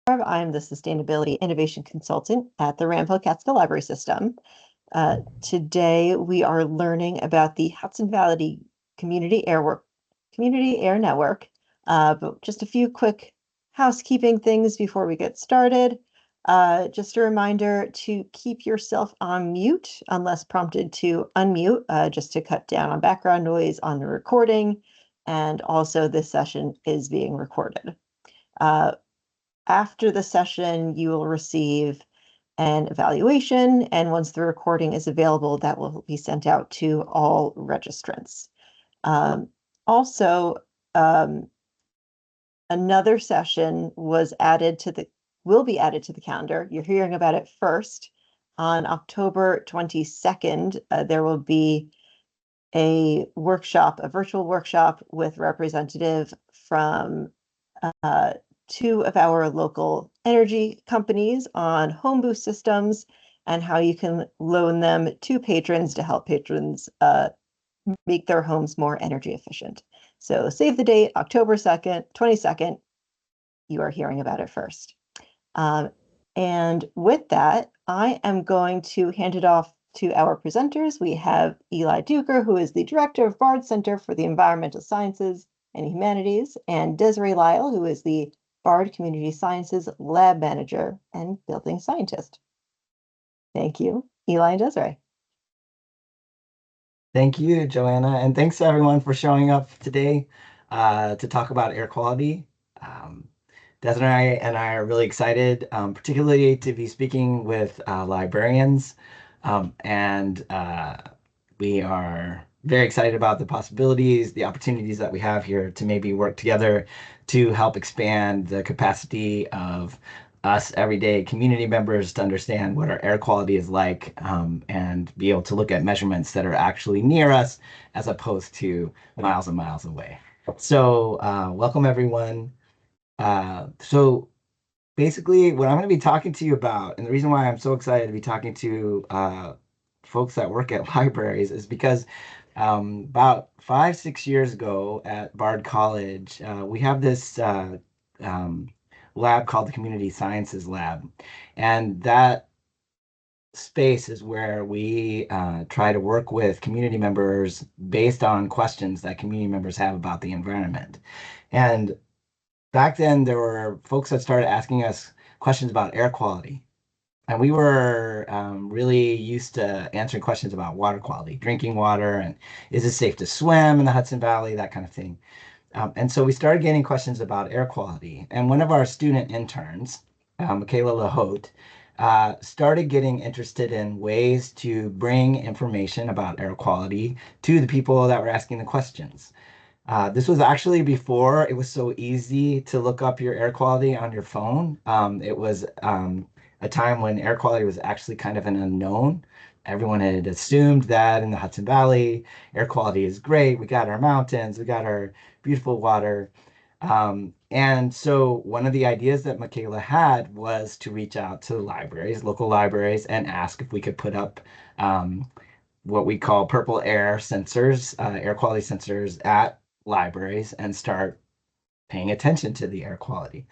I'm the Sustainability Innovation Consultant at the Ramville Catskill Library System. Today, we are learning about the Hudson Valley Community Air Network. But just a few quick housekeeping things before we get started. Just a reminder to keep yourself on mute unless prompted to unmute, just to cut down on background noise on the recording. And also, this session is being recorded. After the session, you will receive an evaluation, and once the recording is available, that will be sent out to all registrants. Also, another session will be added to the calendar. You're hearing about it first. On October 22nd, there will be a virtual workshop with representative from two of our local energy companies on home boost systems and how you can loan them to patrons to help patrons make their homes more energy efficient. So save the date, October 22nd. You are hearing about it first. And with that, I am going to hand it off to our presenters. We have Eli Duker, who is the Director of Bard Center for the Environmental Sciences and Humanities, and Desiree Lyle, who is the Bard Community Sciences Lab Manager and Building Scientist. Thank you, Eli and Desiree. Thank you, Joanna, and thanks to everyone for showing up today to talk about air quality. Desiree and I are really excited, particularly to be speaking with librarians, and we are very excited about the possibilities, the opportunities that we have here to maybe work together to help expand the capacity of us everyday community members to understand what our air quality is like, and be able to look at measurements that are actually near us as opposed to miles and miles away. So welcome everyone. So basically what I'm going to be talking to you about, and the reason why I'm so excited to be talking to folks that work at libraries is because about 5-6 years ago at Bard College, we have this lab called the Community Sciences Lab. And that space is where we try to work with community members based on questions that community members have about the environment. And back then, there were folks that started asking us questions about air quality. And we were really used to answering questions about water quality, drinking water, and is it safe to swim in the Hudson Valley, that kind of thing. And so we started getting questions about air quality. And one of our student interns, Michaela Lahote, started getting interested in ways to bring information about air quality to the people that were asking the questions. This was actually before it was so easy to look up your air quality on your phone. It was a time when air quality was actually kind of an unknown. Everyone had assumed that in the Hudson Valley, air quality is great. We got our mountains, we got our beautiful water. And so one of the ideas that Michaela had was to reach out to libraries, local libraries, and ask if we could put up what we call purple air sensors, air quality sensors at libraries and start paying attention to the air quality.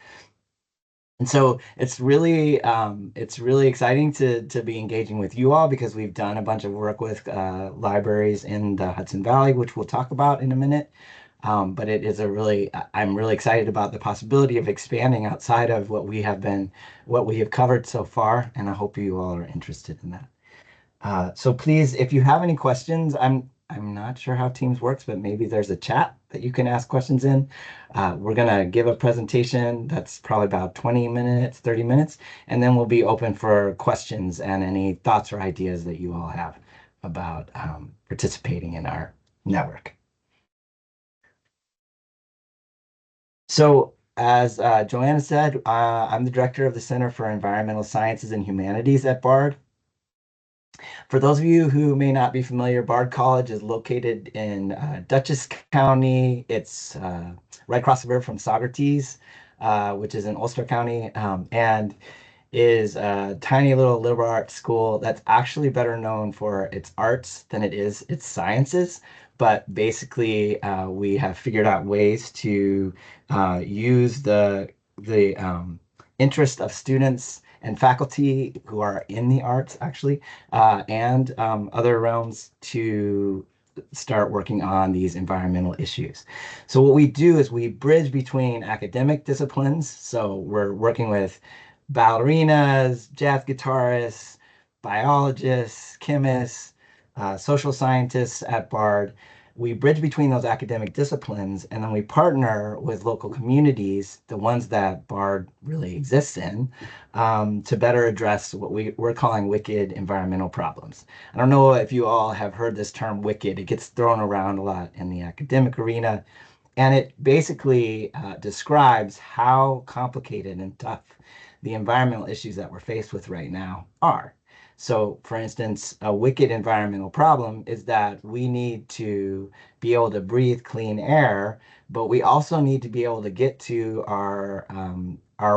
And so it's really exciting to be engaging with you all because we've done a bunch of work with libraries in the Hudson Valley, which we'll talk about in a minute. But it is I'm really excited about the possibility of expanding outside of what we have covered so far, and I hope you all are interested in that. So please, if you have any questions, I'm not sure how Teams works, but maybe there's a chat that you can ask questions in. We're gonna give a presentation that's probably about 20 minutes, 30 minutes, and then we'll be open for questions and any thoughts or ideas that you all have about participating in our network. So as Joanna said, I'm the director of the Center for Environmental Sciences and Humanities at Bard. For those of you who may not be familiar, Bard College is located in Dutchess County. It's right across the river from Saugerties, which is in Ulster County, and is a tiny little liberal arts school that's actually better known for its arts than it is its sciences. But basically, we have figured out ways to use the interest of students and faculty who are in the arts, actually, and other realms to start working on these environmental issues. So what we do is we bridge between academic disciplines. So we're working with ballerinas, jazz guitarists, biologists, chemists, social scientists at Bard. We bridge between those academic disciplines, and then we partner with local communities, the ones that Bard really exists in, to better address what we're calling wicked environmental problems. I don't know if you all have heard this term wicked. It gets thrown around a lot in the academic arena, and it basically describes how complicated and tough the environmental issues that we're faced with right now are. So, for instance, a wicked environmental problem is that we need to be able to breathe clean air, but we also need to be able to get to our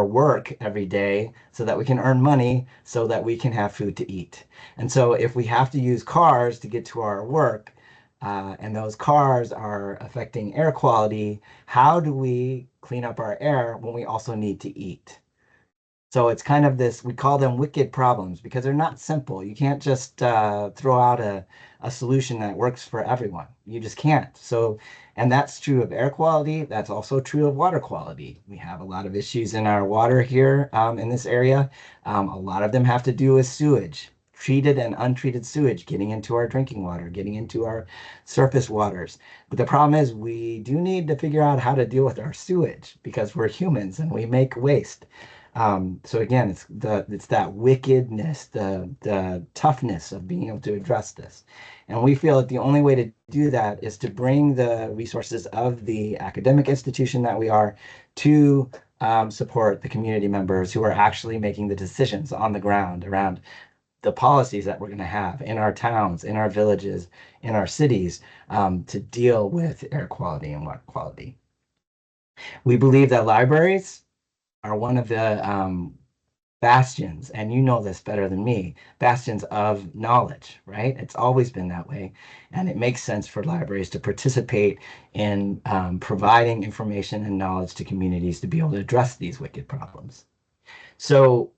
work every day so that we can earn money so that we can have food to eat. And so, if we have to use cars to get to our work, and those cars are affecting air quality, how do we clean up our air when we also need to eat? So it's kind of this, we call them wicked problems because they're not simple. You can't just throw out a solution that works for everyone. You just can't. So, and that's true of air quality. That's also true of water quality. We have a lot of issues in our water here in this area. A lot of them have to do with sewage, treated and untreated sewage getting into our drinking water, getting into our surface waters. But the problem is we do need to figure out how to deal with our sewage because we're humans and we make waste. So again, it's that wickedness, the toughness of being able to address this. And we feel that the only way to do that is to bring the resources of the academic institution that we are to support the community members who are actually making the decisions on the ground around the policies that we're going to have in our towns, in our villages, in our cities to deal with air quality and water quality. We believe that libraries are one of the bastions, and you know this better than me, bastions of knowledge, right? It's always been that way. And it makes sense for libraries to participate in providing information and knowledge to communities to be able to address these wicked problems. So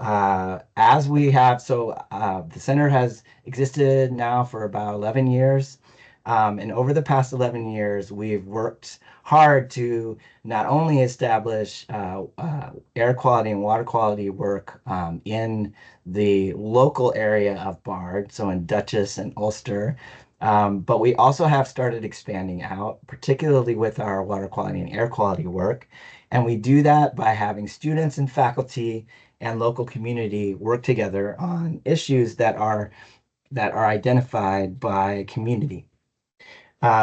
as we have, so the center has existed now for about 11 years. And over the past 11 years, we've worked hard to not only establish air quality and water quality work in the local area of Bard, so in Dutchess and Ulster, but we also have started expanding out, particularly with our water quality and air quality work. And we do that by having students and faculty and local community work together on issues that are identified by community.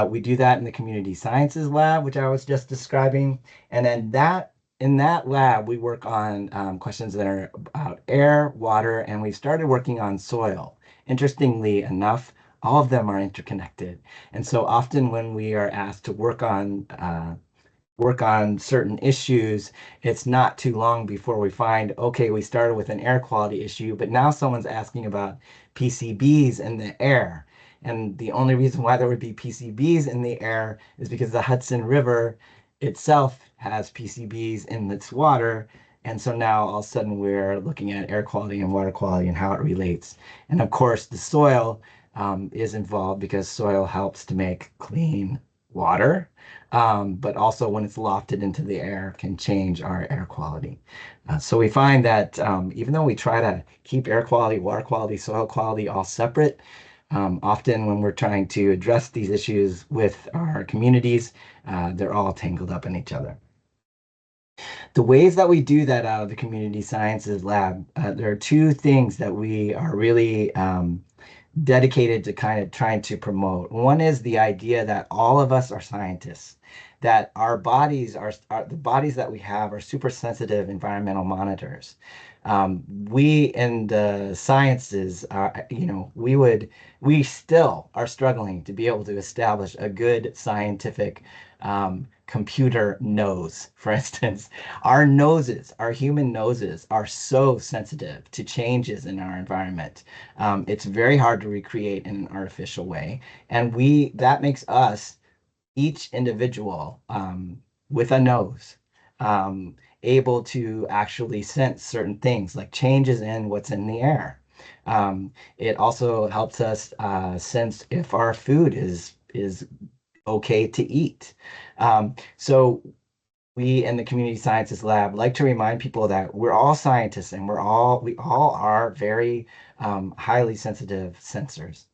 We do that in the community sciences lab, which I was just describing, and then that in that lab we work on questions that are about air, water, and we've started working on soil. Interestingly enough, all of them are interconnected, and so often when we are asked to work on certain issues, it's not too long before we find, okay, we started with an air quality issue, but now someone's asking about PCBs in the air. And the only reason why there would be PCBs in the air is because the Hudson River itself has PCBs in its water. And so now all of a sudden we're looking at air quality and water quality and how it relates. And of course, the soil is involved because soil helps to make clean water, but also when it's lofted into the air can change our air quality. So we find that even though we try to keep air quality, water quality, soil quality all separate, often when we're trying to address these issues with our communities, they're all tangled up in each other. The ways that we do that out of the community sciences lab, there are two things that we are really dedicated to kind of trying to promote. One is the idea that all of us are scientists, that our bodies are the bodies that we have are super sensitive environmental monitors. We in the sciences are, we still are struggling to be able to establish a good scientific computer nose, for instance. Our noses, our human noses, are so sensitive to changes in our environment. It's very hard to recreate in an artificial way, and that makes us each individual with a nose able to actually sense certain things like changes in what's in the air. It also helps us sense if our food is okay to eat. So we in the community sciences lab like to remind people that we're all scientists and we all are very highly sensitive sensors.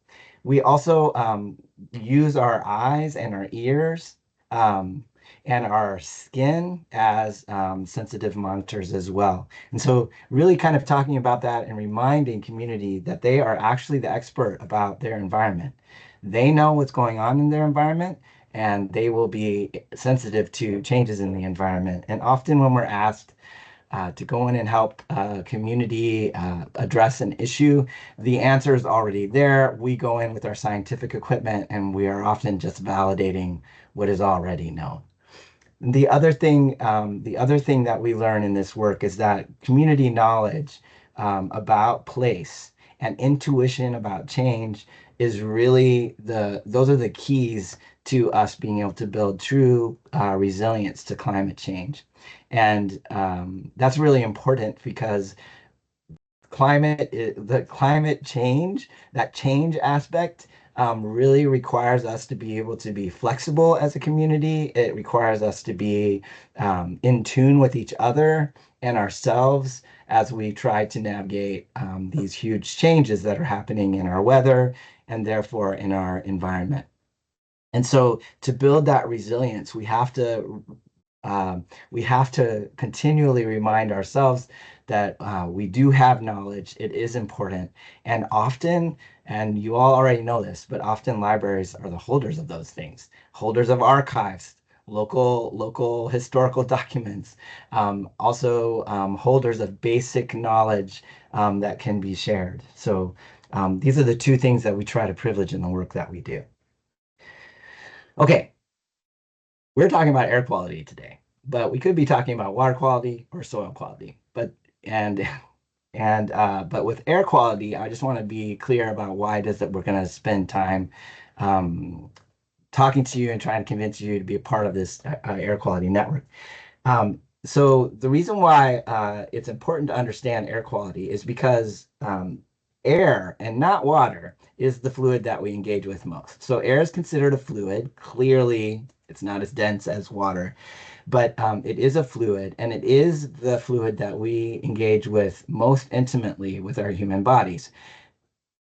We also use our eyes and our ears um, and our skin as sensitive monitors as well. And so, really kind of talking about that and reminding community that they are actually the expert about their environment. They know what's going on in their environment and they will be sensitive to changes in the environment. And often, when we're asked to go in and help community address an issue, the answer is already there. We go in with our scientific equipment and we are often just validating what is already known. The other thing that we learn in this work is that community knowledge about place and intuition about change is really those are the keys to us being able to build true resilience to climate change. And that's really important because the climate change, that change aspect, really requires us to be able to be flexible as a community. It requires us to be in tune with each other and ourselves as we try to navigate these huge changes that are happening in our weather and therefore in our environment. And so to build that resilience, we have to continually remind ourselves that we do have knowledge. It is important. And often, and you all already know this, but often libraries are the holders of those things, holders of archives, local historical documents, also holders of basic knowledge that can be shared. So these are the two things that we try to privilege in the work that we do. Okay, we're talking about air quality today, but we could be talking about water quality or soil quality. And but with air quality, I just want to be clear about why it is that we're going to spend time um, talking to you and trying to convince you to be a part of this air quality network. So the reason why it's important to understand air quality is because air and not water is the fluid that we engage with most. So air is considered a fluid. Clearly, it's not as dense as water, but it is a fluid, and it is the fluid that we engage with most intimately with our human bodies.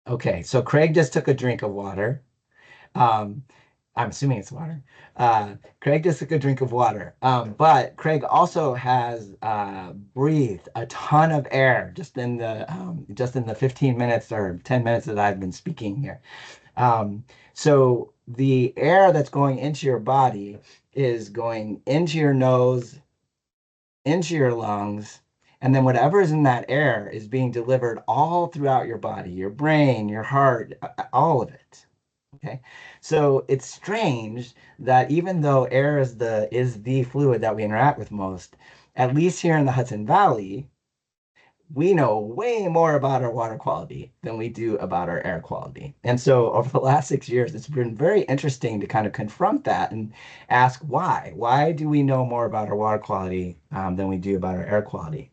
Okay, so Craig just took a drink of water. Um, I'm assuming it's water. Craig just took a drink of water. But Craig also has breathed a ton of air just in the 15 minutes or 10 minutes that I've been speaking here. So the air that's going into your body is going into your nose, into your lungs, and then whatever is in that air is being delivered all throughout your body, your brain, your heart, all of it. Okay. So it's strange that even though air is the fluid that we interact with most, at least here in the Hudson Valley, we know way more about our water quality than we do about our air quality. And so over the last 6 years, it's been very interesting to kind of confront that and ask why. Why do we know more about our water quality than we do about our air quality?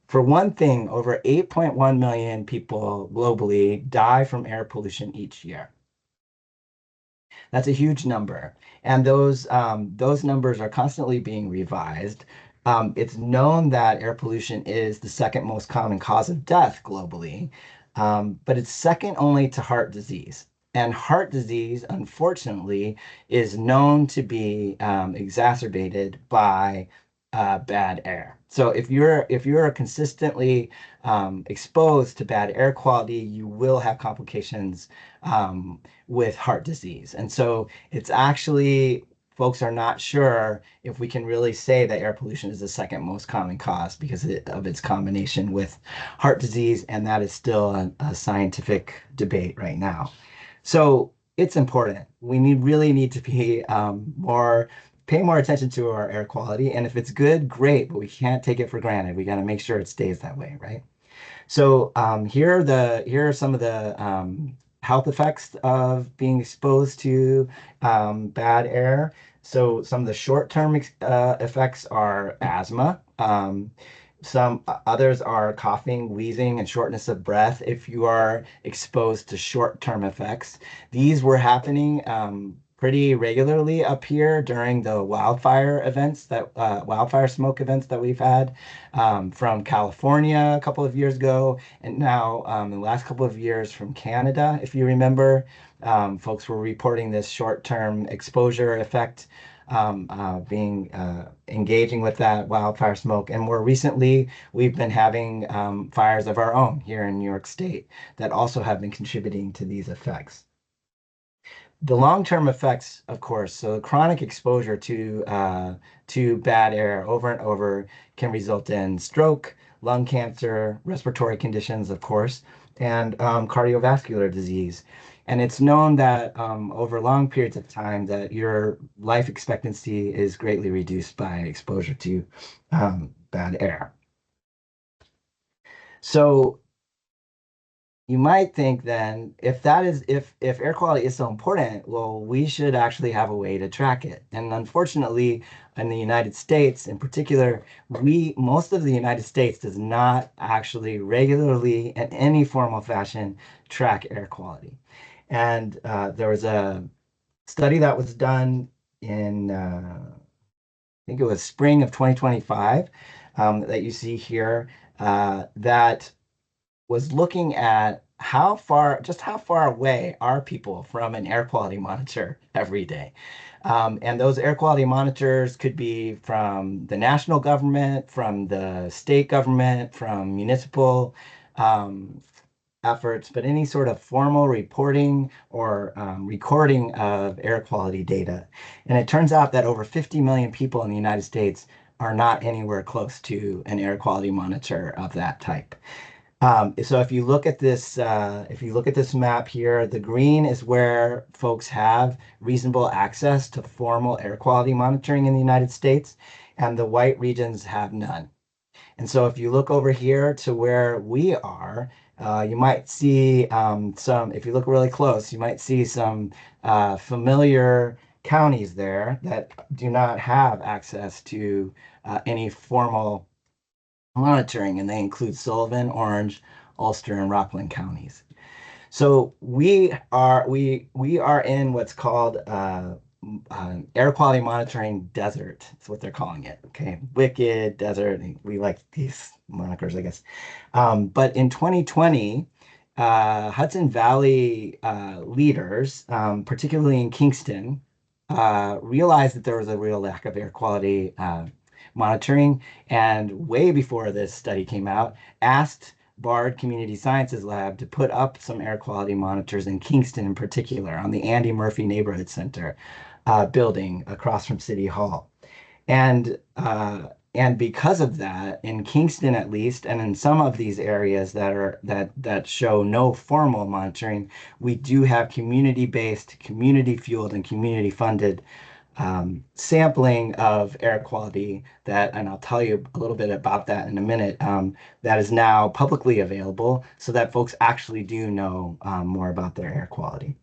For one thing, over 8.1 million people globally die from air pollution each year. That's a huge number. And those numbers are constantly being revised. It's known that air pollution is the second most common cause of death globally, but it's second only to heart disease. And heart disease, unfortunately, is known to be exacerbated by bad air. So if you're consistently exposed to bad air quality, you will have complications with heart disease. And so it's actually, folks are not sure if we can really say that air pollution is the second most common cause because of its combination with heart disease. And that is still a scientific debate right now. So it's important. Really need to be pay more attention to our air quality. And if it's good, great, but we can't take it for granted. We got to make sure it stays that way, right? So here are some of the health effects of being exposed to bad air. So some of the short-term effects are asthma. Some others are coughing, wheezing, and shortness of breath if you are exposed to short-term effects. These were happening pretty regularly up here during the wildfire smoke events that we've had from California a couple of years ago, and now in the last couple of years from Canada, if you remember. Folks were reporting this short-term exposure effect, being engaging with that wildfire smoke. And more recently, we've been having fires of our own here in New York State that also have been contributing to these effects. The long-term effects, of course, so chronic exposure to bad air over and over can result in stroke, lung cancer, respiratory conditions, of course, and cardiovascular disease. And it's known that over long periods of time that your life expectancy is greatly reduced by exposure to bad air. So you might think then, if air quality is so important, well, we should actually have a way to track it. And unfortunately, in the United States in particular, most of the United States does not actually regularly in any formal fashion track air quality. And there was a study that was done in I think it was spring of 2025, that you see here, that was looking at how far away are people from an air quality monitor every day. And those air quality monitors could be from the national government, from the state government, from municipal um, efforts, but any sort of formal reporting or recording of air quality data. And it turns out that over 50 million people in the United States are not anywhere close to an air quality monitor of that type. So if you look at this map here, the green is where folks have reasonable access to formal air quality monitoring in the United States, and the white regions have none. And so if you look over here to where we are, you might see if you look really close, you might see some familiar counties there that do not have access to any formal monitoring, and they include Sullivan, Orange, Ulster, and Rockland counties. So we are in what's called air quality monitoring desert. That's what they're calling it. Okay, wicked desert. We like these monikers, I guess. But in 2020, Hudson Valley leaders, particularly in Kingston, realized that there was a real lack of air quality monitoring, and way before this study came out, asked Bard Community Sciences Lab to put up some air quality monitors in Kingston in particular on the Andy Murphy Neighborhood Center building across from City Hall. And because of that, in Kingston at least, and in some of these areas that show no formal monitoring, we do have community-based, community-fueled, and community-funded sampling of air quality and I'll tell you a little bit about that in a minute, that is now publicly available so that folks actually do know more about their air quality.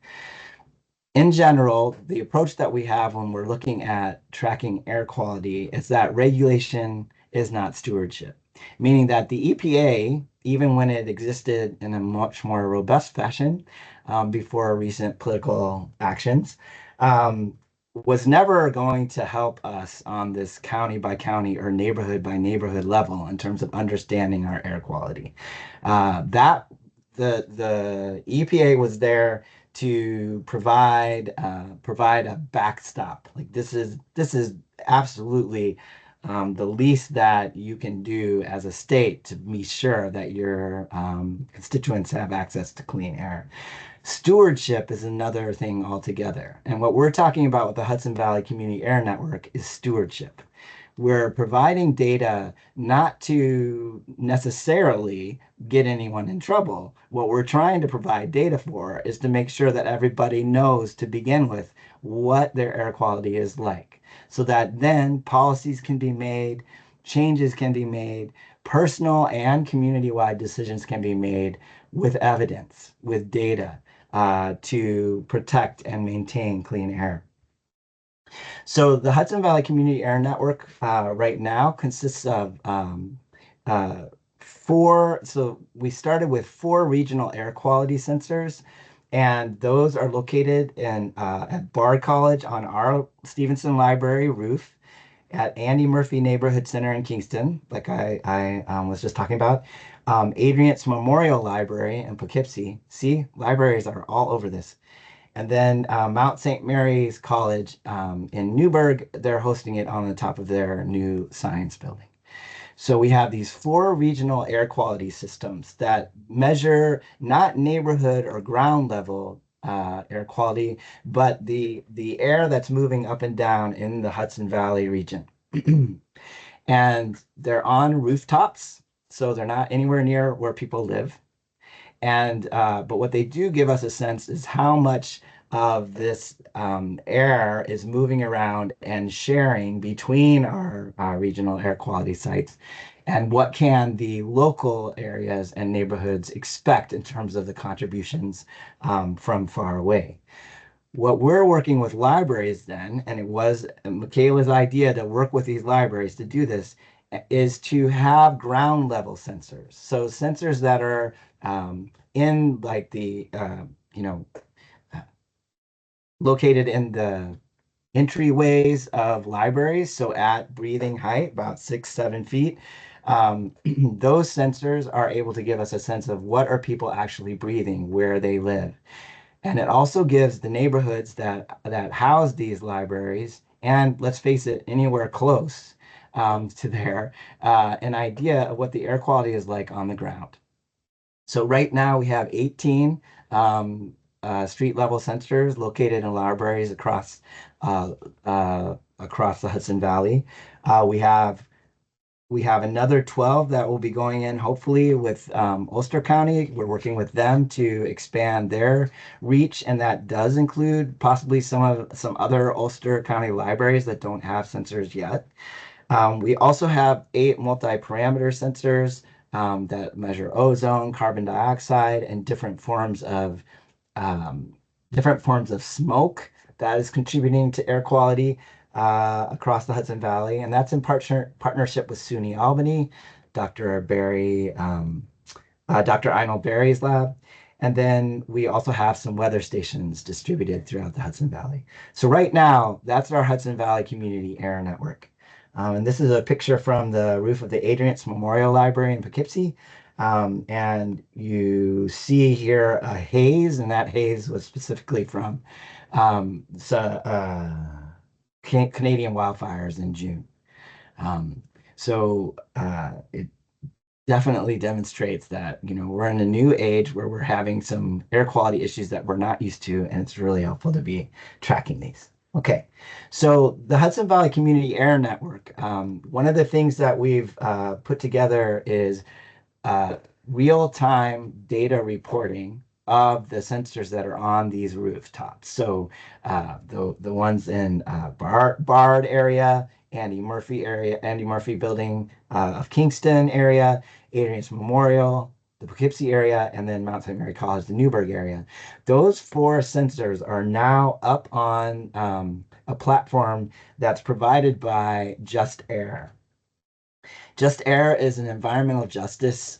In general, the approach that we have when we're looking at tracking air quality is that regulation is not stewardship, meaning that the EPA, even when it existed in a much more robust fashion before recent political actions, was never going to help us on this county by county or neighborhood by neighborhood level in terms of understanding our air quality. That the EPA was there to provide a backstop. Like this is absolutely the least that you can do as a state to be sure that your constituents have access to clean air. Stewardship is another thing altogether. And what we're talking about with the Hudson Valley Community Air Network is stewardship. We're providing data not to necessarily get anyone in trouble. What we're trying to provide data for is to make sure that everybody knows to begin with what their air quality is like, so that then policies can be made, changes can be made, personal and community-wide decisions can be made with evidence, with data, to protect and maintain clean air. So the Hudson Valley Community Air Network right now consists of uh, four. So we started with four regional air quality sensors, and those are located in at Bard College on our Stevenson Library roof, at Andy Murphy Neighborhood Center in Kingston, like I was just talking about, Adrian's Memorial Library in Poughkeepsie. See, libraries are all over this. And then Mount St. Mary's College in Newburgh, they're hosting it on the top of their new science building. So we have these four regional air quality systems that measure not neighborhood or ground level air quality, but the air that's moving up and down in the Hudson Valley region. And they're on rooftops, so they're not anywhere near where people live. And but what they do give us a sense is how much of this air is moving around and sharing between our regional air quality sites, and what can the local areas and neighborhoods expect in terms of the contributions from far away. What we're working with libraries then, and it was Michaela's idea to work with these libraries to do this, is to have ground level sensors. So sensors that are in like the, you know, located in the entryways of libraries. So at breathing height, about 6, 7 feet. Those sensors are able to give us a sense of what are people actually breathing, where they live. And it also gives the neighborhoods that house these libraries, and let's face it, anywhere close to there, an idea of what the air quality is like on the ground. So right now we have 18 street level sensors located in libraries uh, across the Hudson Valley. We have another 12 that will be going in hopefully with Ulster County. We're working with them to expand their reach, and that does include possibly some other Ulster County libraries that don't have sensors yet. We also have 8 multi-parameter sensors that measure ozone, carbon dioxide, and um, different forms of smoke that is contributing to air quality across the Hudson Valley. And that's in partnership with SUNY Albany, Dr. Barry, Dr. Einol Barry's lab. And then we also have some weather stations distributed throughout the Hudson Valley. So right now, that's our Hudson Valley Community Air Network. And this is a picture from the roof of the Adrian's Memorial Library in Poughkeepsie. And you see here a haze, and that haze was specifically from Canadian wildfires in June. Um, so it definitely demonstrates that, we're in a new age where we're having some air quality issues that we're not used to, and it's really helpful to be tracking these. Okay, so the Hudson Valley Community Air Network, one of the things that we've put together is uh, real-time data reporting of the sensors that are on these rooftops. So the ones in Bard area, Andy Murphy Building of Kingston area, Adrian's Memorial, the Poughkeepsie area, and then Mount St. Mary College, the Newburgh area. Those four sensors are now up on a platform that's provided by Just Air. Just Air is an environmental justice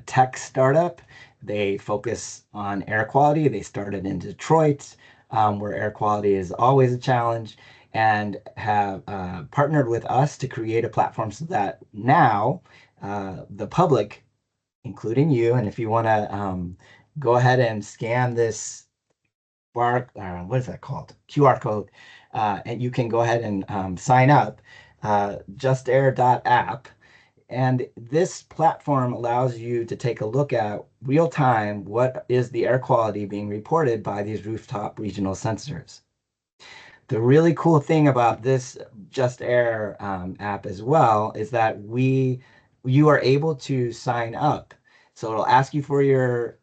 tech startup. They focus on air quality. They started in Detroit, where air quality is always a challenge, and have partnered with us to create a platform so that now the public, including you, and if you want to go ahead and scan this what is that called? QR code, and you can go ahead and sign up, justair.app. And this platform allows you to take a look at real time what is the air quality being reported by these rooftop regional sensors. The really cool thing about this Just Air app as well is that you are able to sign up. So it'll ask you for your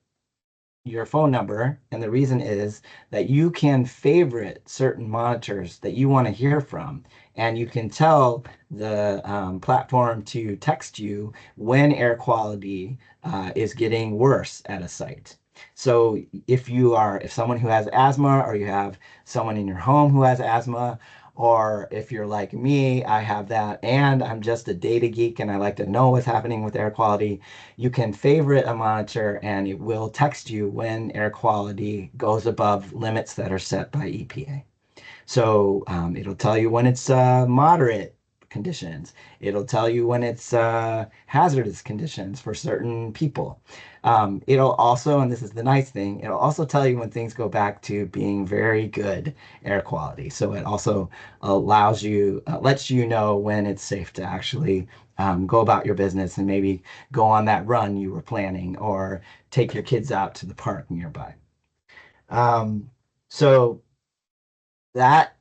phone number, and the reason is that you can favorite certain monitors that you want to hear from, and you can tell the platform to text you when air quality is getting worse at a site. So if someone who has asthma, or you have someone in your home who has asthma, Or if you're like me, I have that, and I'm just a data geek and I like to know what's happening with air quality. You can favorite a monitor and it will text you when air quality goes above limits that are set by EPA. So it'll tell you when it's moderate conditions. It'll tell you when it's hazardous conditions for certain people. It'll also, and this is the nice thing, it'll also tell you when things go back to being very good air quality. So it also allows you, lets you know when it's safe to actually go about your business and maybe go on that run you were planning or take your kids out to the park nearby. Um, so that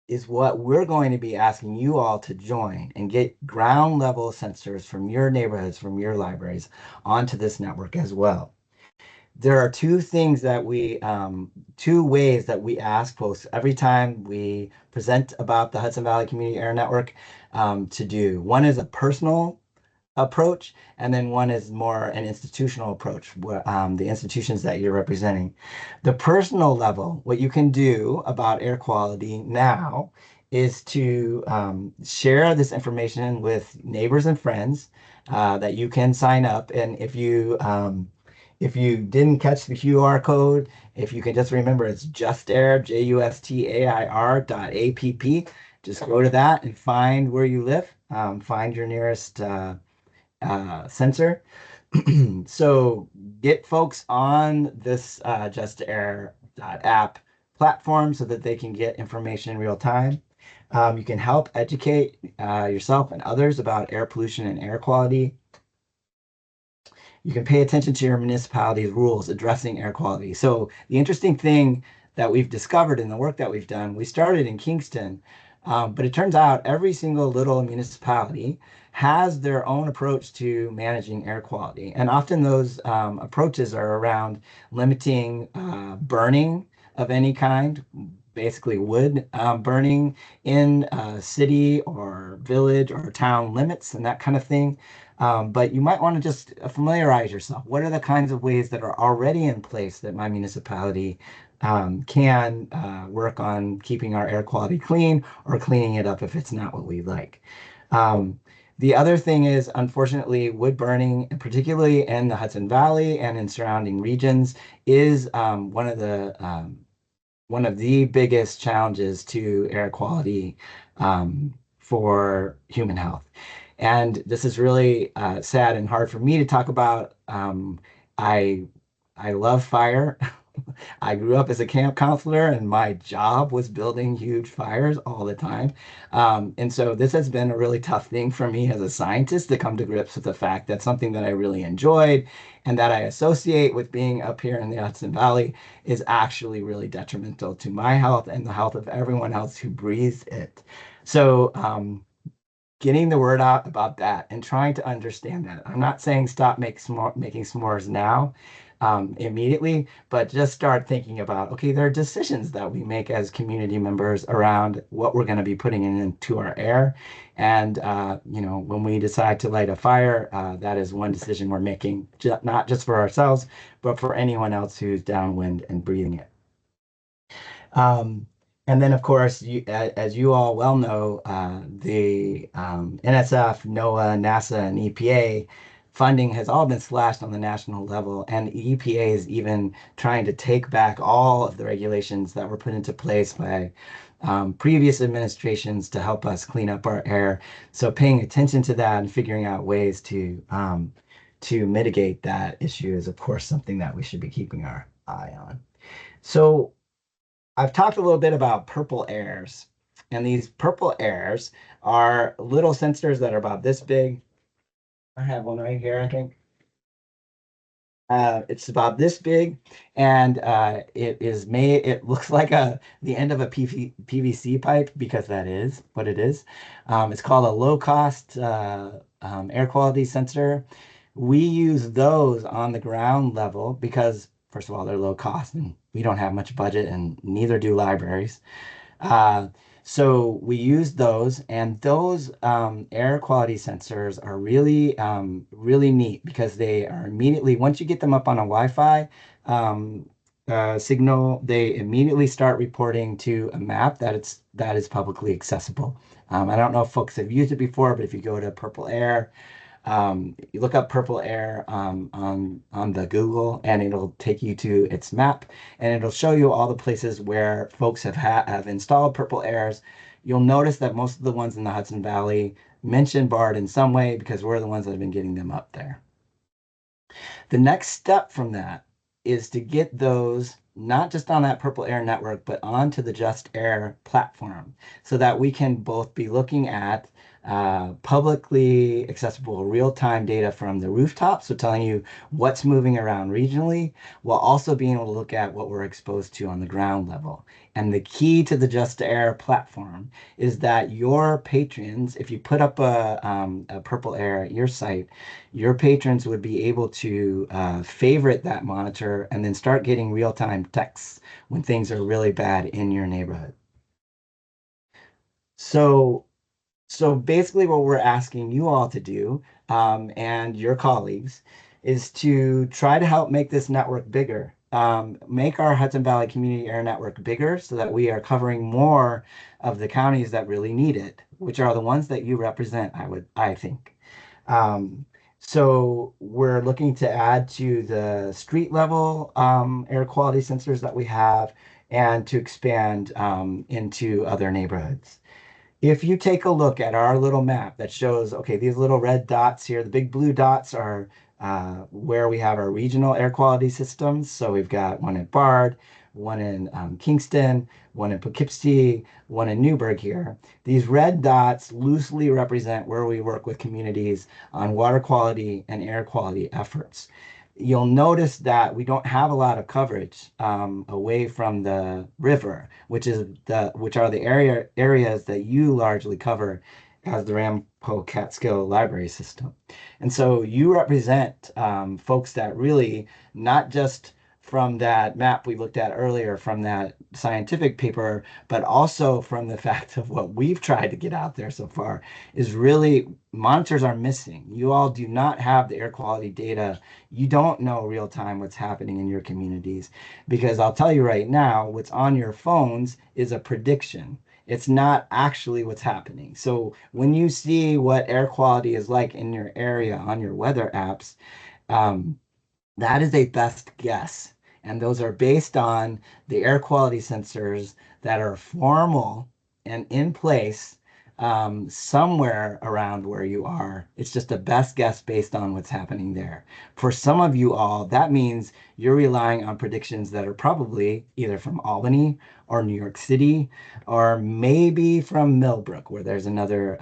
is what we're going to be asking you all to join and get ground level sensors from your neighborhoods, from your libraries onto this network as well. There are two ways that we ask folks every time we present about the Hudson Valley Community Air Network to do. One is a personal approach, and then one is more an institutional approach, where the institutions that you're representing. The personal level, what you can do about air quality now is to share this information with neighbors and friends that you can sign up. And if you didn't catch the QR code, if you can just remember it's justair, justair.app. Just go to that and find where you live, find your nearest sensor. So get folks on this Just Air app platform so that they can get information in real time. You can help educate yourself and others about air pollution and air quality. You can pay attention to your municipality's rules addressing air quality. So the interesting thing that we've discovered in the work that we've done, we started in Kingston, but it turns out every single little municipality has their own approach to managing air quality. And often those approaches are around limiting burning of any kind, basically wood burning in a city or village or town limits and that kind of thing. But you might want to just familiarize yourself. What are the kinds of ways that are already in place that my municipality can work on keeping our air quality clean or cleaning it up if it's not what we like? Um, the other thing is, unfortunately, wood burning, particularly in the Hudson Valley and in surrounding regions, is one of the biggest challenges to air quality for human health. And this is really sad and hard for me to talk about. I I love fire. I grew up as a camp counselor, and my job was building huge fires all the time. And so this has been a really tough thing for me as a scientist to come to grips with the fact that something that I really enjoyed and that I associate with being up here in the Hudson Valley is actually really detrimental to my health and the health of everyone else who breathes it. So, getting the word out about that and trying to understand that. I'm not saying stop making s'mores now, immediately, but just start thinking about, okay, there are decisions that we make as community members around what we're going to be putting into our air. And, when we decide to light a fire, that is one decision we're making, not just for ourselves, but for anyone else who's downwind and breathing it. Um, and then, of course, as you all well know, the NSF, NOAA, NASA, and EPA funding has all been slashed on the national level, and the EPA is even trying to take back all of the regulations that were put into place by previous administrations to help us clean up our air. So, paying attention to that and figuring out ways to mitigate that issue is, of course, something that we should be keeping our eye on. So, I've talked a little bit about purple airs, and these purple airs are little sensors that are about this big. I have one right here, I think. It's about this big, and it looks like the end of a PVC pipe because that is what it is. It's called a low cost air quality sensor. We use those on the ground level because, first of all, they're low cost and we don't have much budget, and neither do libraries. Uh, so we use those, and those air quality sensors are really neat because they are immediately, once you get them up on a Wi-Fi signal, they immediately start reporting to a map that is publicly accessible. I don't know if folks have used it before, but if you go to Purple Air, you look up Purple Air on the Google, and it'll take you to its map, and it'll show you all the places where folks have installed Purple Airs. You'll notice that most of the ones in the Hudson Valley mention BARD in some way because we're the ones that have been getting them up there. The next step from that is to get those not just on that Purple Air network, but onto the Just Air platform so that we can both be looking at publicly accessible real-time data from the rooftop, so telling you what's moving around regionally, while also being able to look at what we're exposed to on the ground level. And the key to the Just Air platform is that your patrons, if you put up a Purple Air at your site, your patrons would be able to favorite that monitor and then start getting real-time texts when things are really bad in your neighborhood. So so basically, what we're asking you all to do, and your colleagues, is to try to help make this network bigger. Make our Hudson Valley Community Air Network bigger so that we are covering more of the counties that really need it, which are the ones that you represent, I think. Um, so we're looking to add to the street level air quality sensors that we have and to expand into other neighborhoods. If you take a look at our little map that shows, okay, these little red dots here, the big blue dots are where we have our regional air quality systems. So we've got one in Bard, one in Kingston, one in Poughkeepsie, one in Newburgh here. These red dots loosely represent where we work with communities on water quality and air quality efforts. You'll notice that we don't have a lot of coverage away from the river, which are the areas that you largely cover as the Rampo Catskill Library System. And so you represent folks that really, not just from that map we looked at earlier, from that scientific paper, but also from the fact of what we've tried to get out there so far, is really monitors are missing. You all do not have the air quality data. You don't know real time what's happening in your communities, because I'll tell you right now, what's on your phones is a prediction. It's not actually what's happening. So when you see what air quality is like in your area on your weather apps, um, that is a best guess. And those are based on the air quality sensors that are formal and in place somewhere around where you are. It's just a best guess based on what's happening there. For some of you all, that means you're relying on predictions that are probably either from Albany or New York City, or maybe from Millbrook, where there's another,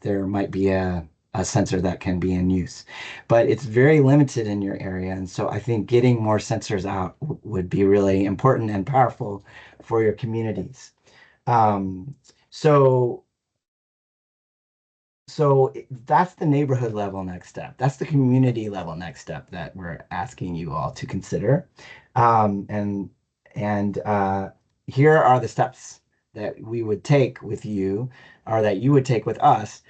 there might be a sensor that can be in use, but it's very limited in your area. And so I think getting more sensors out would be really important and powerful for your communities. Um, so so that's the neighborhood level next step. That's the community level next step that we're asking you all to consider. Um, and and here are the steps that we would take with you, or that you would take with us,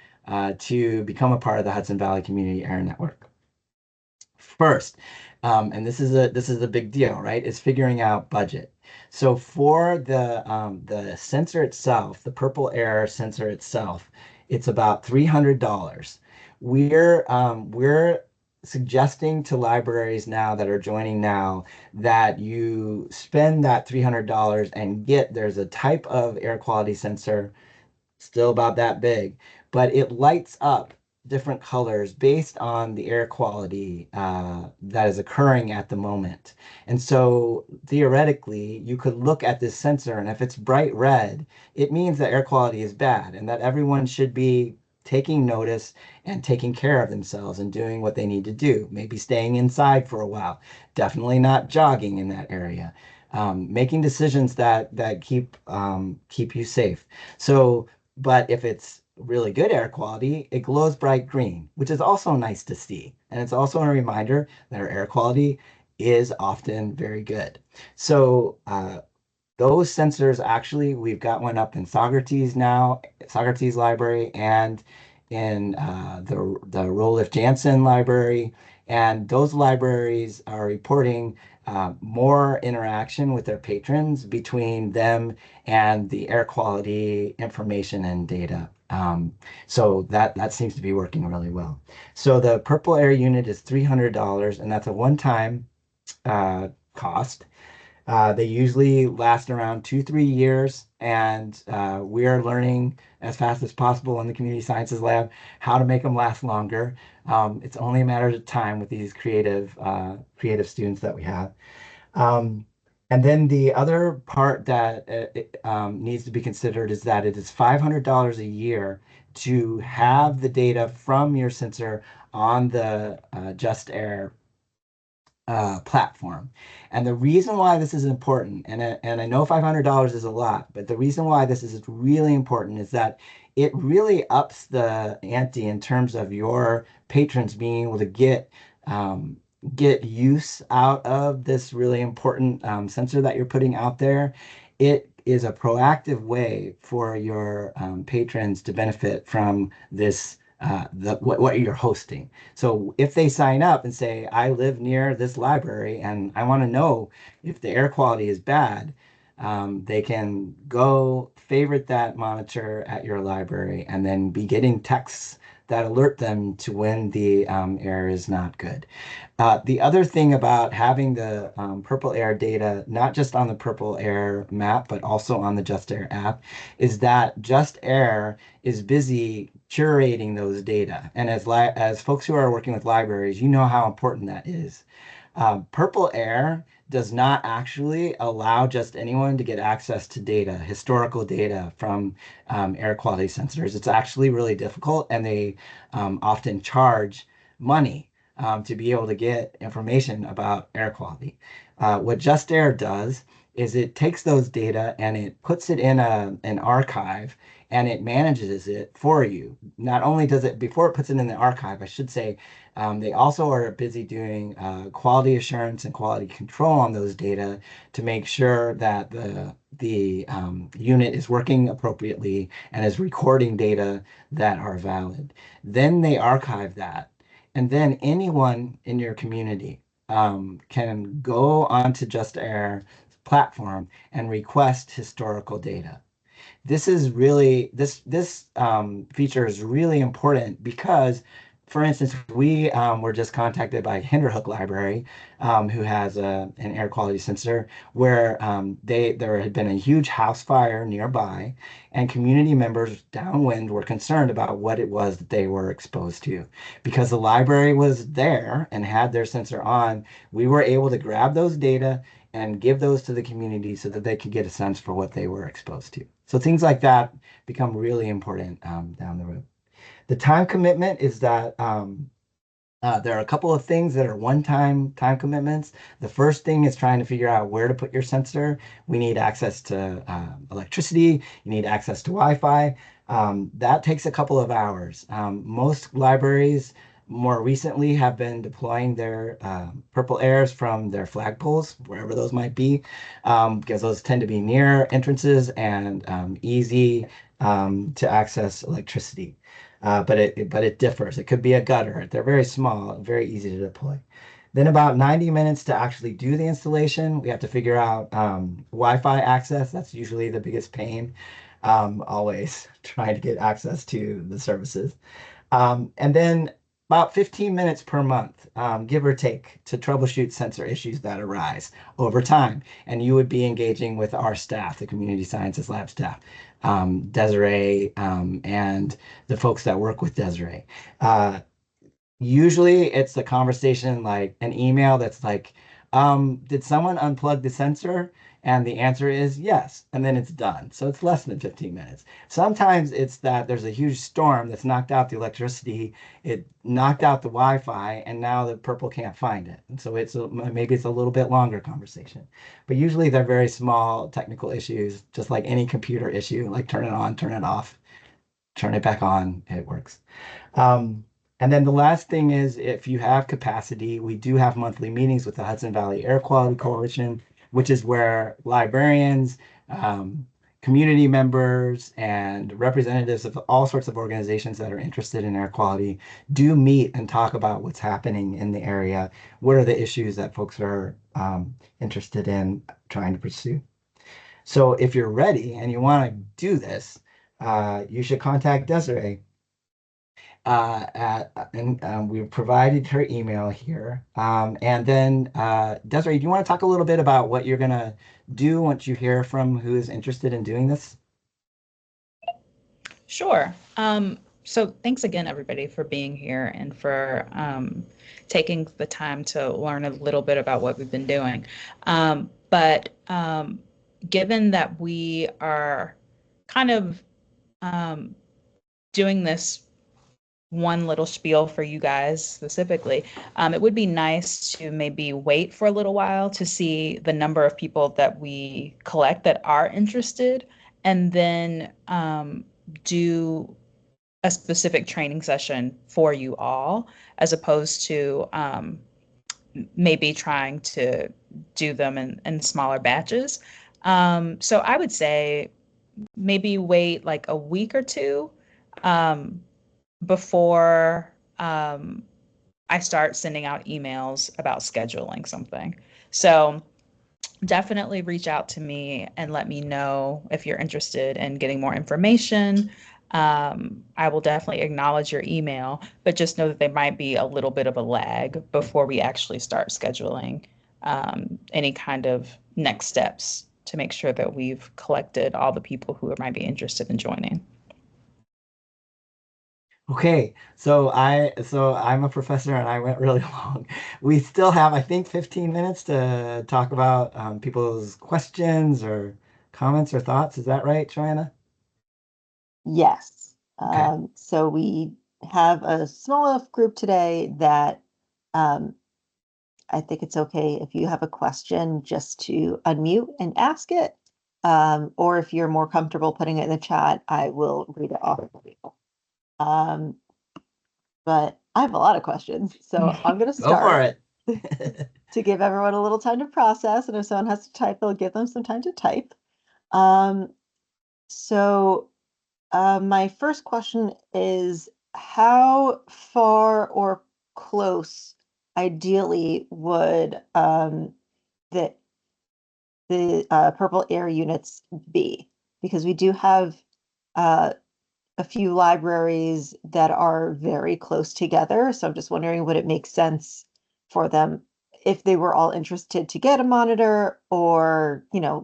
to become a part of the Hudson Valley Community Air Network. First, and this is a big deal, right? Is figuring out budget. So for the sensor itself, the Purple Air sensor itself, it's about $300. We're suggesting to libraries now that are joining now that you spend that $300 and get, there's a type of air quality sensor still about that big, but it lights up different colors based on the air quality that is occurring at the moment. And so theoretically, you could look at this sensor, and if it's bright red, it means that air quality is bad and that everyone should be taking notice and taking care of themselves and doing what they need to do. Maybe staying inside for a while, definitely not jogging in that area. Making decisions that keep you safe. So but if it's really good air quality, it glows bright green, which is also nice to see. And it's also a reminder that our air quality is often very good. So those sensors, actually, we've got one up in Socrates now, Socrates Library, and in the Roloff Jansen Library. And those libraries are reporting more interaction with their patrons between them and the air quality information and data. So that seems to be working really well. So the Purple Air unit is $300, and that's a one-time cost. They usually last around 2, 3 years, and we are learning as fast as possible in the community sciences lab how to make them last longer. It's only a matter of time with these creative students that we have. Um, and then the other part that needs to be considered is that it is $500 a year to have the data from your sensor on the Just Air platform. And the reason why this is important, and I know $500 is a lot, but the reason why this is really important is that it really ups the ante in terms of your patrons being able to um, get use out of this really important sensor that you're putting out there. It is a proactive way for your patrons to benefit from this what you're hosting. So if they sign up and say, I live near this library and I want to know if the air quality is bad, they can go favorite that monitor at your library and then be getting texts that alert them to when the air is not good. The other thing about having the Purple Air data, not just on the Purple Air map, but also on the Just Air app, is that Just Air is busy curating those data. And as folks who are working with libraries, you know how important that is. Purple Air does not actually allow just anyone to get access to data, historical data from air quality sensors. It's actually really difficult, and they often charge money to be able to get information about air quality. What Just Air does is it takes those data and it puts it in an archive and it manages it for you. Not only does it, before it puts it in the archive, I should say, they also are busy doing quality assurance and quality control on those data to make sure that the unit is working appropriately and is recording data that are valid. Then they archive that. And then anyone in your community can go onto Just Air platform and request historical data. This feature is really important because, for instance, we were just contacted by Hinderhook Library, who has an air quality sensor, where there had been a huge house fire nearby, and community members downwind were concerned about what it was that they were exposed to. Because the library was there and had their sensor on, we were able to grab those data and give those to the community so that they could get a sense for what they were exposed to. So things like that become really important down the road. The time commitment is that there are a couple of things that are one-time time commitments. The first thing is trying to figure out where to put your sensor. We need access to electricity. You need access to Wi-Fi. That takes a couple of hours. Most libraries more recently have been deploying their Purple Airs from their flagpoles, wherever those might be, because those tend to be near entrances and easy to access electricity. But it differs. It could be a gutter. They're very small, very easy to deploy. Then about 90 minutes to actually do the installation. We have to figure out Wi-Fi access. That's usually the biggest pain. Always trying to get access to the services. And then about 15 minutes per month, give or take, to troubleshoot sensor issues that arise over time. And you would be engaging with our staff, the Community Sciences Lab staff, Desiree, and the folks that work with Desiree. Usually it's a conversation like an email that's like, did someone unplug the sensor? And the answer is yes. And then it's done. So it's less than 15 minutes. Sometimes it's that there's a huge storm that's knocked out the electricity. It knocked out the Wi-Fi, and now the Purple can't find it. And so maybe it's a little bit longer conversation. But usually they're very small technical issues, just like any computer issue, like turn it on, turn it off, turn it back on. It works. Um, and then the last thing is, if you have capacity, we do have monthly meetings with the Hudson Valley Air Quality Coalition, which is where librarians, um, community members and representatives of all sorts of organizations that are interested in air quality do meet and talk about what's happening in the area. What are the issues that folks are interested in trying to pursue? So if you're ready and you want to do this, you should contact Desiree. And we've provided her email here. And then, Desiree, do you want to talk a little bit about what you're going to do once you hear from who is interested in doing this? Sure. So thanks again, everybody, for being here and for taking the time to learn a little bit about what we've been doing. But given that we are kind of doing this one little spiel for you guys specifically, it would be nice to maybe wait for a little while to see the number of people that we collect that are interested, and then do a specific training session for you all, as opposed to maybe trying to do them in smaller batches. So I would say maybe wait like a week or two um, before I start sending out emails about scheduling something. So definitely reach out to me and let me know if you're interested in getting more information. I will definitely acknowledge your email, but just know that there might be a little bit of a lag before we actually start scheduling any kind of next steps to make sure that we've collected all the people who might be interested in joining. Okay, so I'm a professor and I went really long. We still have, I think, 15 minutes to talk about people's questions or comments or thoughts. Is that right, Joanna? Yes. Okay. So we have a small enough group today that um, I think it's okay if you have a question just to unmute and ask it. Or if you're more comfortable putting it in the chat, I will read it off for you. But I have a lot of questions, so I'm going to Go for start it. to give everyone a little time to process. And if someone has to type, I'll give them some time to type. Um, so my first question is, how far or close, ideally, would the purple air units be? Because we do have uh, a few libraries that are very close together. So I'm just wondering, would it make sense for them if they were all interested to get a monitor, or,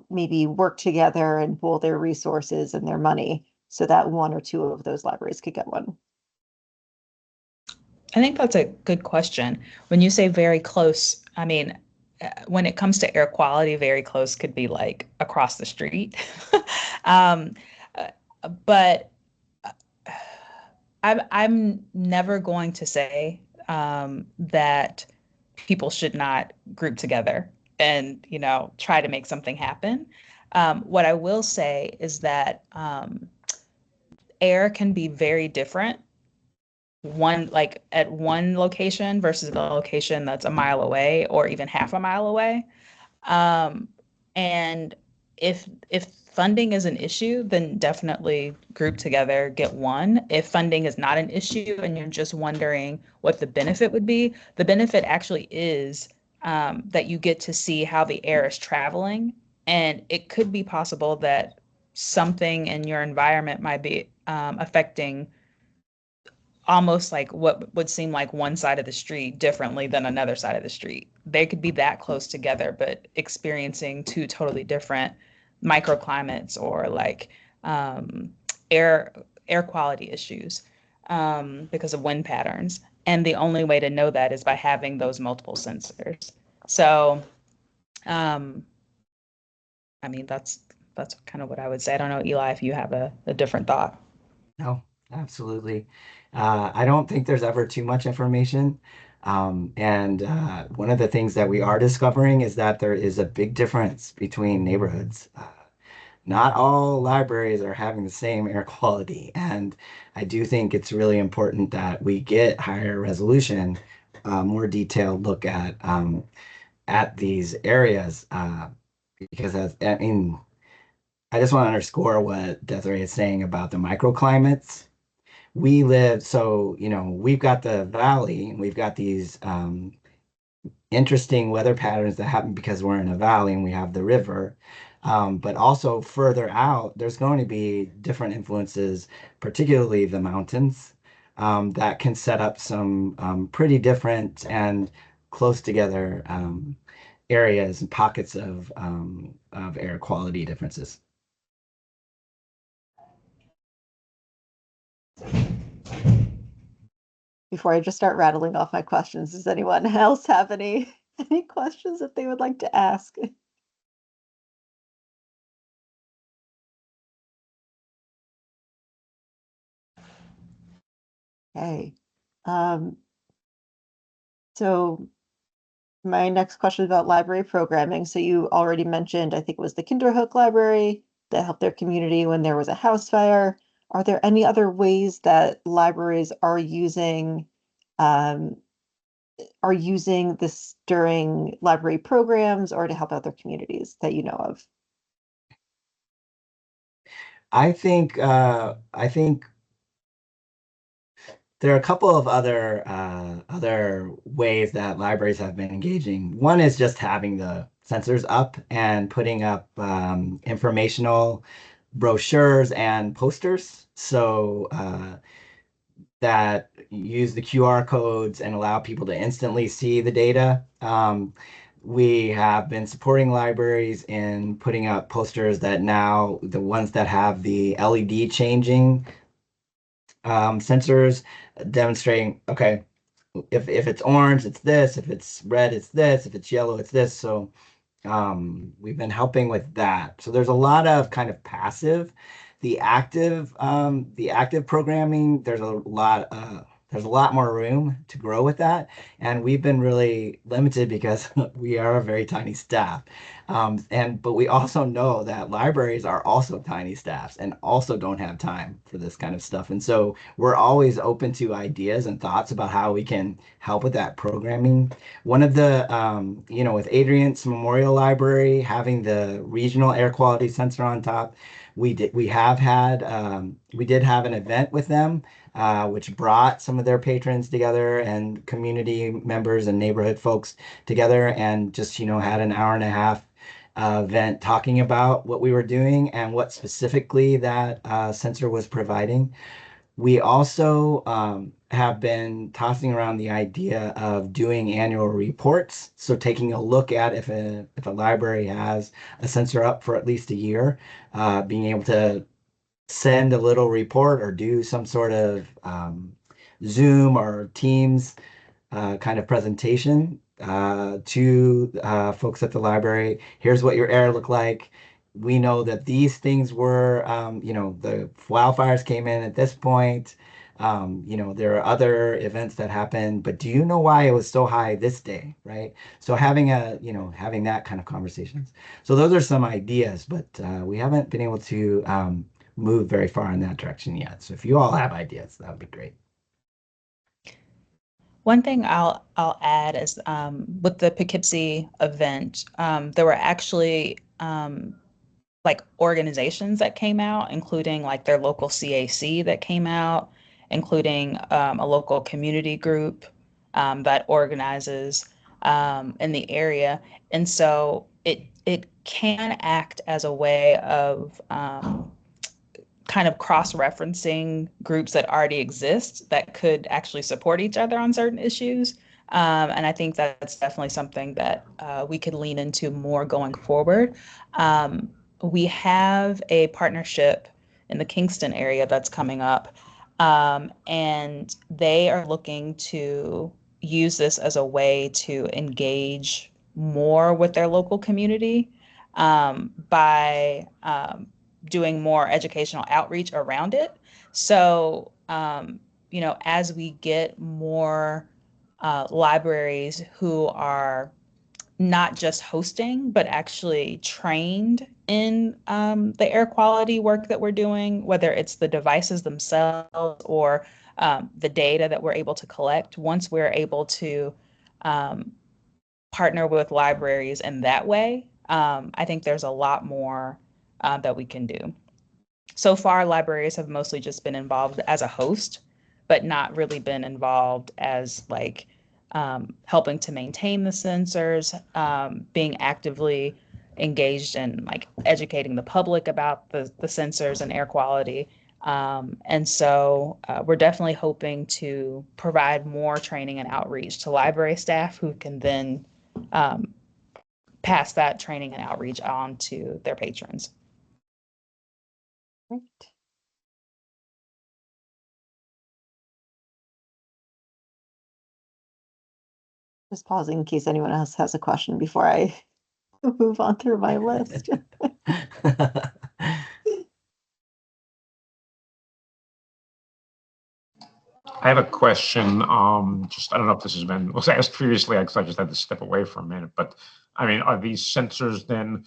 maybe work together and pool their resources and their money so that one or two of those libraries could get one? I think that's a good question. When you say very close, I mean, when it comes to air quality, very close could be like across the street. um, uh, but I'm never going to say that people should not group together and try to make something happen. What I will say is that air can be very different one like at one location versus the location that's a mile away or even half a mile away. Um, and if funding is an issue, then definitely group together, get one. If funding is not an issue and you're just wondering what the benefit would be, the benefit actually is that you get to see how the air is traveling. And it could be possible that something in your environment might be affecting almost like what would seem like one side of the street differently than another side of the street. They could be that close together, but experiencing two totally different microclimates or like um, air air quality issues because of wind patterns. And the only way to know that is by having those multiple sensors. So, um, I mean, that's kind of what I would say. I don't know, Eli, if you have a different thought. No, absolutely. I don't think there's ever too much information. And one of the things that we are discovering is that there is a big difference between neighborhoods. Not all libraries are having the same air quality. And I do think it's really important that we get higher resolution, more detailed look at these areas. Because I mean, I just want to underscore what Desiree is saying about the microclimates. We live, so, we've got the valley, and we've got these interesting weather patterns that happen because we're in a valley and we have the river. But also further out, there's going to be different influences, particularly the mountains, that can set up some pretty different and close together areas and pockets of air quality differences. Before I just start rattling off my questions, does anyone else have any questions that they would like to ask? Okay. So my next question is about library programming. So you already mentioned, I think it was the Kinderhook Library that helped their community when there was a house fire. Are there any other ways that libraries um, are using this during library programs or to help out their communities that you know of? I think there are a couple of other ways that libraries have been engaging. One is just having the sensors up and putting up informational brochures and posters. So that use the QR codes and allow people to instantly see the data. We have been supporting libraries in putting up posters that now, the ones that have the LED changing sensors, demonstrating, okay, if it's orange, it's this, if it's red, it's this, if it's yellow, it's this. So we've been helping with that. So there's a lot of kind of passive. The active programming, there's a lot more room to grow with that. And we've been really limited because we are a very tiny staff. But we also know that libraries are also tiny staffs and also don't have time for this kind of stuff. And so we're always open to ideas and thoughts about how we can help with that programming. One of the, with Adrian's Memorial Library having the regional air quality sensor on top, we did have an event with them, which brought some of their patrons together and community members and neighborhood folks together, and just, had an hour and a half event talking about what we were doing and what specifically that sensor was providing. We also have been tossing around the idea of doing annual reports. So taking a look at if a library has a sensor up for at least a year, being able to send a little report or do some sort of Zoom or Teams kind of presentation to folks at the library. Here's what your air looked like. We know that these things were, the wildfires came in at this point. There are other events that happened, but do you know why it was so high this day, right? So having that kind of conversations. So those are some ideas, but we haven't been able to move very far in that direction yet. So if you all have ideas, that would be great. One thing I'll add is with the Poughkeepsie event, there were actually like organizations that came out, including like their local CAC that came out, including a local community group that organizes in the area, and so it can act as a way of kind of cross-referencing groups that already exist that could actually support each other on certain issues. And I think that's definitely something that we could lean into more going forward. We have a partnership in the Kingston area that's coming up, and they are looking to use this as a way to engage more with their local community by doing more educational outreach around it. So, as we get more libraries who are not just hosting, but actually trained in the air quality work that we're doing, whether it's the devices themselves or the data that we're able to collect, once we're able to partner with libraries in that way, I think there's a lot more that we can do. So far, libraries have mostly just been involved as a host, but not really been involved as like helping to maintain the sensors, being actively engaged in like educating the public about the sensors and air quality. And so we're definitely hoping to provide more training and outreach to library staff who can then pass that training and outreach on to their patrons. Great. Just pausing in case anyone else has a question before I move on through my list. I have a question. Just I don't know if this was asked previously, because I just had to step away for a minute. But I mean, are these sensors then?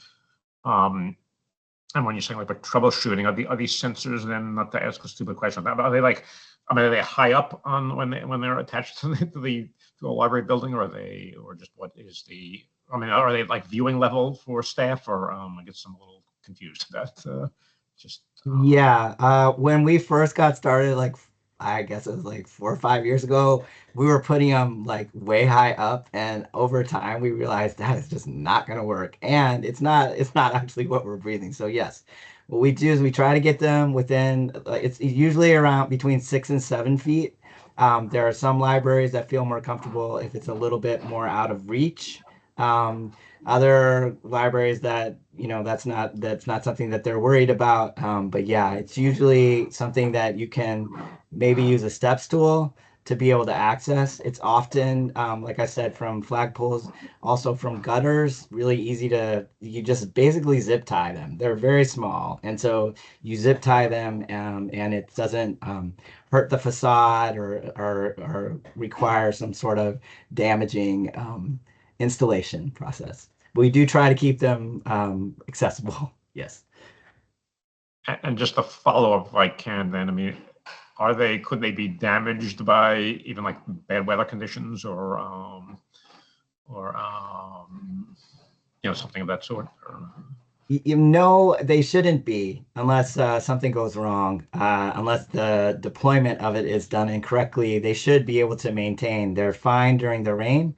And when you're saying like troubleshooting, are these sensors then? Not to ask a stupid question, are they like? I mean, are they high up on when they're attached to a library building, or just what is the? I mean, are they like viewing level for staff, or I guess I'm a little confused about just. Yeah, when we first got started, like I guess it was like 4 or 5 years ago, we were putting them like way high up, and over time we realized that is just not going to work, and it's not actually what we're breathing. So yes, what we do is we try to get them within. It's usually around between 6 and 7 feet. There are some libraries that feel more comfortable if it's a little bit more out of reach. Um, Other libraries that that's not something that they're worried about. But yeah, it's usually something that you can maybe use a step stool to be able to access. It's often, like I said, from flagpoles, also from gutters, really easy you just basically zip tie them. They're very small. And so you zip tie them, and it doesn't hurt the facade or require some sort of damaging installation process. But we do try to keep them accessible. Yes. And just a follow up, if I can, then I mean, could they be damaged by even like bad weather conditions or something of that sort? They shouldn't be unless something goes wrong. Unless the deployment of it is done incorrectly, they should be able to maintain. They're fine during the rain.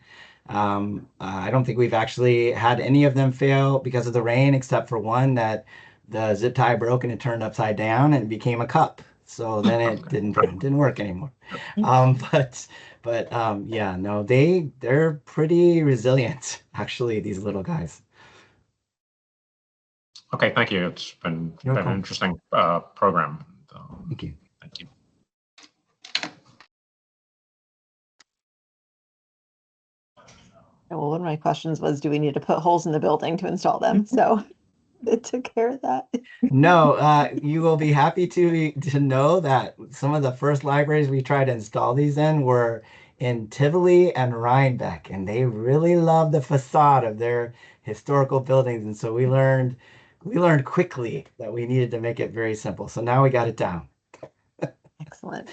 I don't think we've actually had any of them fail because of the rain, except for one that the zip tie broke and it turned upside down and it became a cup. So then it didn't work anymore. Yeah, no, they're pretty resilient, actually, these little guys. Okay, thank you. It's been an interesting program. Thank you. Thank you. Well, one of my questions was, do we need to put holes in the building to install them? So it took care of that. No, you will be happy to know that some of the first libraries we tried to install these in were in Tivoli and Rhinebeck, and they really love the facade of their historical buildings. And so we learned quickly that we needed to make it very simple. So now we got it down. Excellent.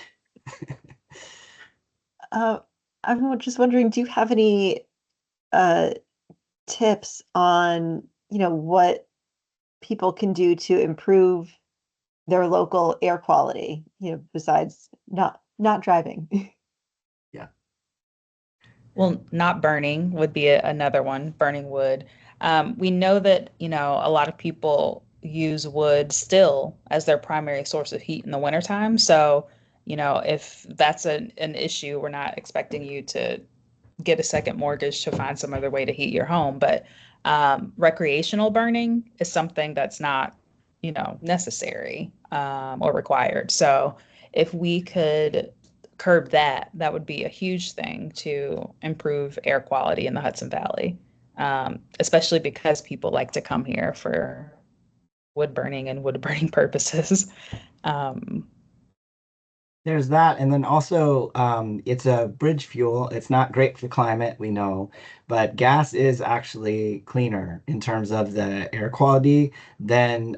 I'm just wondering, do you have any tips on, what people can do to improve their local air quality, besides not driving? Yeah. Well, not burning would be another one, burning wood. We know that, a lot of people use wood still as their primary source of heat in the wintertime. So, if that's an issue, we're not expecting you to get a second mortgage to find some other way to heat your home. But recreational burning is something that's not, necessary or required. So if we could curb that, that would be a huge thing to improve air quality in the Hudson Valley, especially because people like to come here for wood burning and wood burning purposes. There's that, and then also it's a bridge fuel. It's not great for climate, we know, but gas is actually cleaner in terms of the air quality than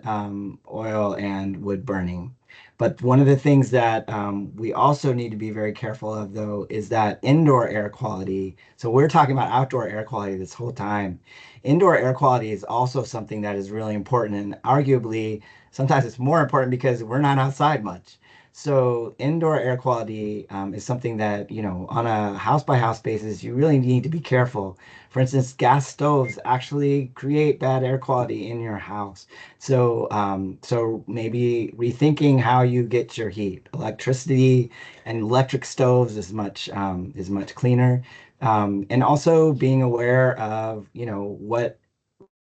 oil and wood burning. But one of the things that we also need to be very careful of, though, is that indoor air quality. So we're talking about outdoor air quality this whole time. Indoor air quality is also something that is really important, and arguably sometimes it's more important because we're not outside much. So indoor air quality is something that, on a house by house basis, you really need to be careful. For instance, gas stoves actually create bad air quality in your house. So maybe rethinking how you get your heat. Electricity and electric stoves is much cleaner. And also being aware of,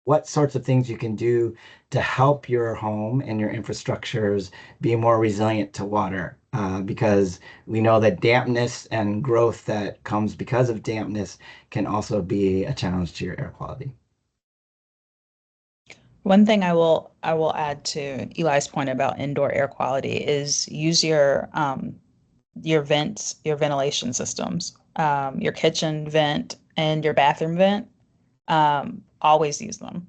what sorts of things you can do to help your home and your infrastructures be more resilient to water. Because we know that dampness and growth that comes because of dampness can also be a challenge to your air quality. One thing I will add to Eli's point about indoor air quality is use your vents, your ventilation systems, your kitchen vent and your bathroom vent. Always use them,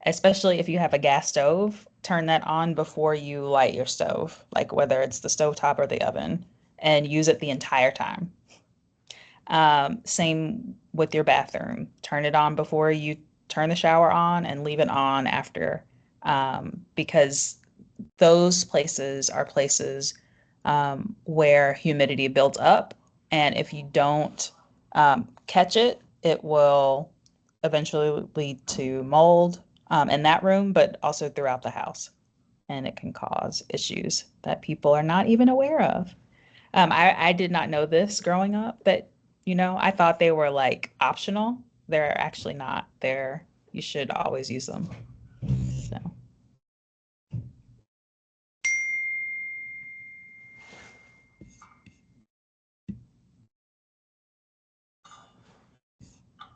especially if you have a gas stove. Turn that on before you light your stove, like whether it's the stovetop or the oven, and use it the entire time. Same with your bathroom. Turn it on before you turn the shower on and leave it on after, because those places are places where humidity builds up. And if you don't catch it, it will eventually lead to mold in that room, but also throughout the house. And it can cause issues that people are not even aware of. I did not know this growing up, that, I thought they were like optional. They're actually not. You should always use them. So.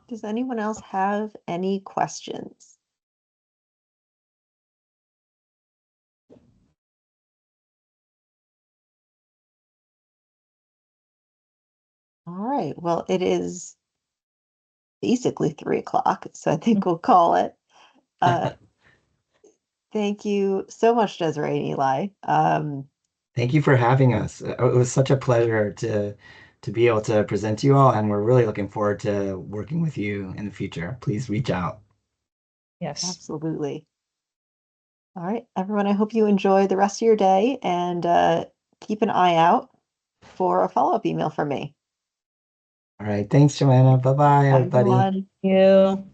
Does anyone else have any questions? All right, well, it is basically 3 o'clock, so I think we'll call it. Thank you so much, Desiree and Eli. Thank you for having us. It was such a pleasure to be able to present to you all, and we're really looking forward to working with you in the future. Please reach out. Yes. Absolutely. All right, everyone, I hope you enjoy the rest of your day, and keep an eye out for a follow-up email from me. All right. Thanks, Joanna. Bye-bye, Bye, everybody. everyone. Thank you.